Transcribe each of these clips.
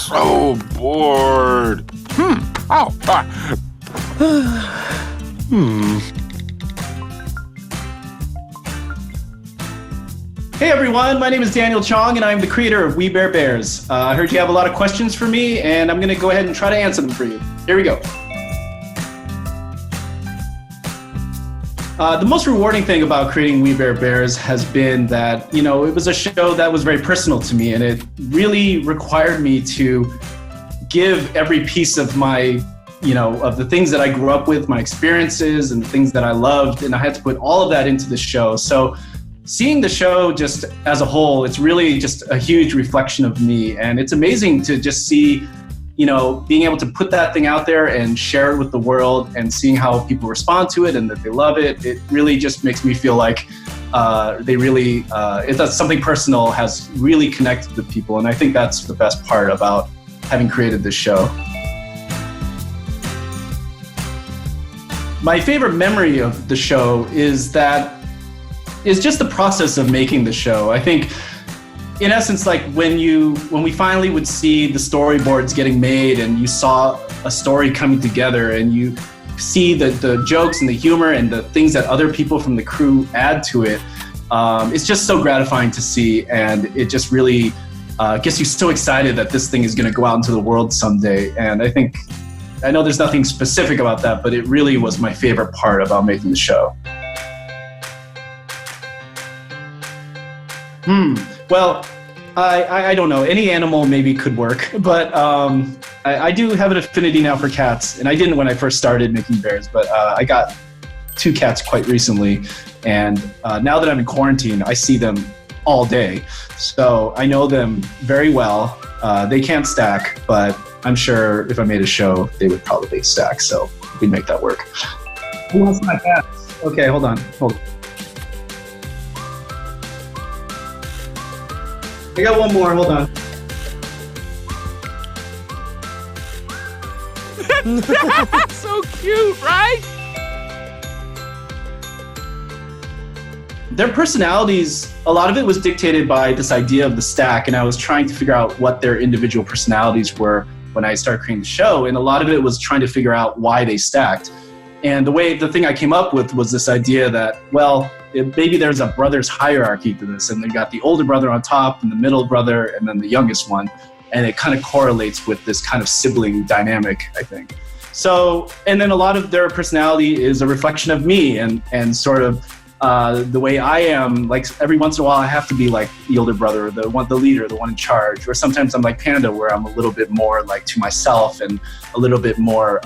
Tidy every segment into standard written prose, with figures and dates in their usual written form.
so bored. Hey everyone, my name is Daniel Chong and I'm the creator of We Bare Bears. I heard you have a lot of questions for me and I'm going to go ahead and try to answer them for you. Here we go. The most rewarding thing about creating We Bare Bears has been that, it was a show that was very personal to me and it really required me to give every piece of my, of the things that I grew up with, my experiences and the things that I loved, and I had to put all of that into the show. So seeing the show just as a whole, it's really just a huge reflection of me. And it's amazing to just see, being able to put that thing out there and share it with the world and seeing how people respond to it and that they love it. It really just makes me feel like it's something personal has really connected with people. And I think that's the best part about having created this show. My favorite memory of the show is just the process of making the show. I think, in essence, like when we finally would see the storyboards getting made and you saw a story coming together and you see the jokes and the humor and the things that other people from the crew add to it, it's just so gratifying to see, and it just really gets you so excited that this thing is going to go out into the world someday. And I know there's nothing specific about that, but it really was my favorite part about making the show. Well, I don't know. Any animal maybe could work, but I do have an affinity now for cats, and I didn't when I first started making bears, but I got 2 cats quite recently, and now that I'm in quarantine, I see them all day, so I know them very well. They can't stack, but I'm sure if I made a show, they would probably stack, so we'd make that work. Who wants my cats? Okay, hold on. I got one more, hold on. That's so cute, right? Their personalities, a lot of it was dictated by this idea of the stack, and I was trying to figure out what their individual personalities were when I started creating the show, and a lot of it was trying to figure out why they stacked. And the thing I came up with was this idea that, well, maybe there's a brother's hierarchy to this, and they got the older brother on top and the middle brother and then the youngest one, and it kind of correlates with this kind of sibling dynamic, I think. So, and then a lot of their personality is a reflection of me and sort of the way I am. Like every once in a while I have to be like the older brother, the leader, the one in charge, or sometimes I'm like Panda, where I'm a little bit more like to myself and a little bit more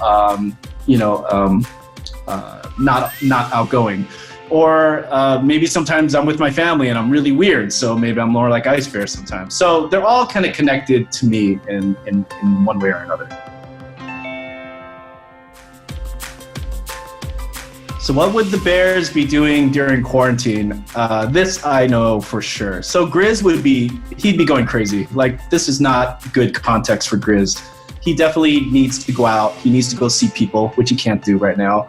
not outgoing. Or maybe sometimes I'm with my family and I'm really weird, so maybe I'm more like Ice Bear sometimes. So they're all kind of connected to me in one way or another. So what would the bears be doing during quarantine? This I know for sure. So Grizz he'd be going crazy. Like, this is not good context for Grizz. He definitely needs to go out. He needs to go see people, which he can't do right now.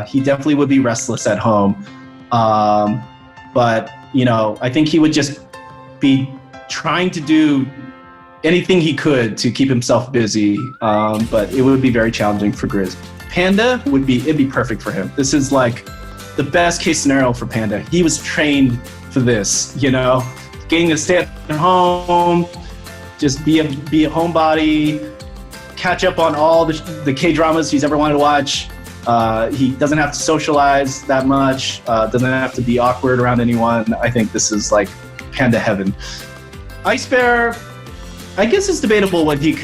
He definitely would be restless at home. But, I think he would just be trying to do anything he could to keep himself busy. But it would be very challenging for Grizz. Panda it'd be perfect for him. This is like the best case scenario for Panda. He was trained for this, getting to stay at home, just be a homebody, catch up on all the K-dramas he's ever wanted to watch. He doesn't have to socialize that much, doesn't have to be awkward around anyone. I think this is like Panda heaven. Ice Bear, I guess it's debatable what he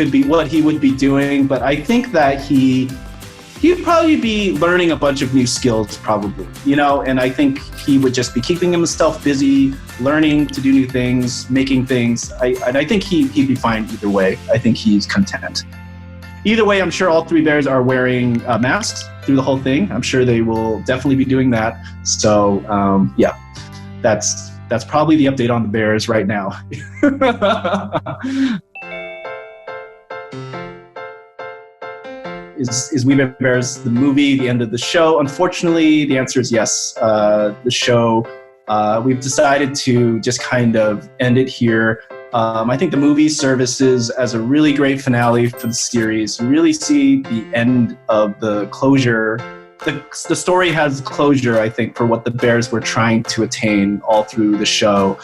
would be doing, but I think that he'd probably be learning a bunch of new skills probably, and I think he would just be keeping himself busy, learning to do new things, making things. I think he'd be fine either way. I think he's content. Either way, I'm sure all 3 bears are wearing masks through the whole thing. I'm sure they will definitely be doing that. So yeah, that's probably the update on the bears right now. Is We Bare Bears the movie the end of the show? Unfortunately, the answer is yes. The show, we've decided to just kind of end it here. I think the movie services as a really great finale for the series. You really see the end of the closure. The story has closure, I think, for what the bears were trying to attain all through the show.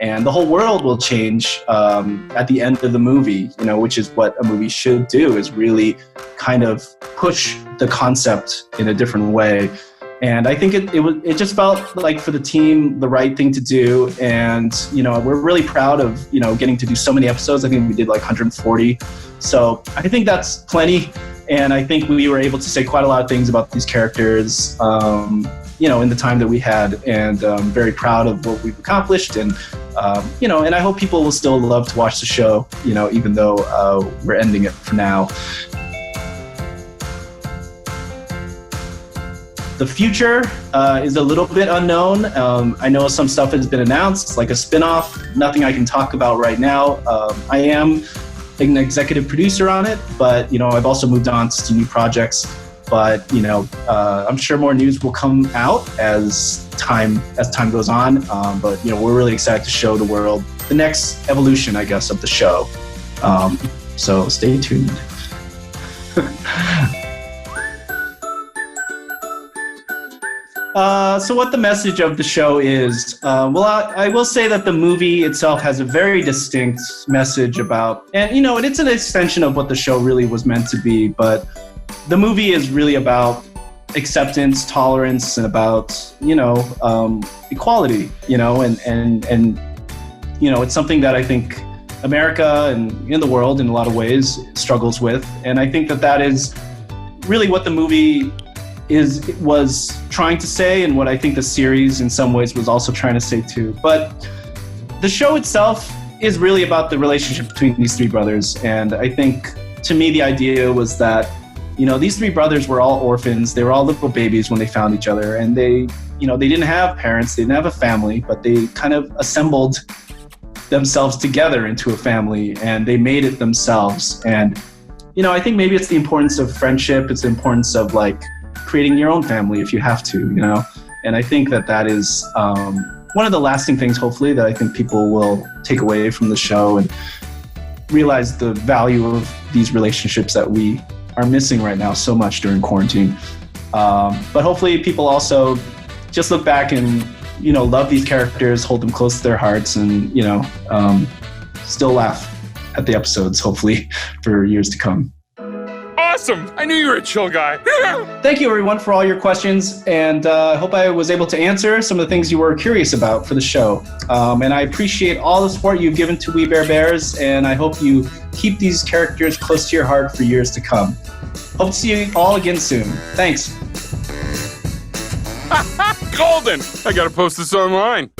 And the whole world will change at the end of the movie, which is what a movie should do, is really kind of push the concept in a different way. And I think it just felt like for the team the right thing to do. And we're really proud of getting to do so many episodes. I think we did like 140. So I think that's plenty. And I think we were able to say quite a lot of things about these characters, in the time that we had. And very proud of what we've accomplished. And and I hope people will still love to watch the show, even though we're ending it for now. The future is a little bit unknown. I know some stuff has been announced, like a spin-off. Nothing I can talk about right now. I am an executive producer on it, but I've also moved on to new projects. But I'm sure more news will come out as time goes on. But we're really excited to show the world the next evolution, I guess, of the show. So stay tuned. So what the message of the show is, I will say that the movie itself has a very distinct message about, and it's an extension of what the show really was meant to be, but the movie is really about acceptance, tolerance, and about, equality, and it's something that I think America and in the world in a lot of ways struggles with. And I think that is really what the movie was trying to say, and what I think the series in some ways was also trying to say too. But the show itself is really about the relationship between these three brothers. And I think, to me, the idea was that, these three brothers were all orphans. They were all little babies when they found each other. And they didn't have parents, they didn't have a family, but they kind of assembled themselves together into a family, and they made it themselves. And, I think maybe it's the importance of friendship. It's the importance of creating your own family if you have to, And I think that is one of the lasting things, hopefully, that I think people will take away from the show and realize the value of these relationships that we are missing right now so much during quarantine. But hopefully people also just look back and, love these characters, hold them close to their hearts, and, still laugh at the episodes, hopefully, for years to come. Awesome! I knew you were a chill guy. Thank you, everyone, for all your questions, and I hope I was able to answer some of the things you were curious about for the show. And I appreciate all the support you've given to We Bare Bears, and I hope you keep these characters close to your heart for years to come. Hope to see you all again soon. Thanks. Golden! I gotta post this online.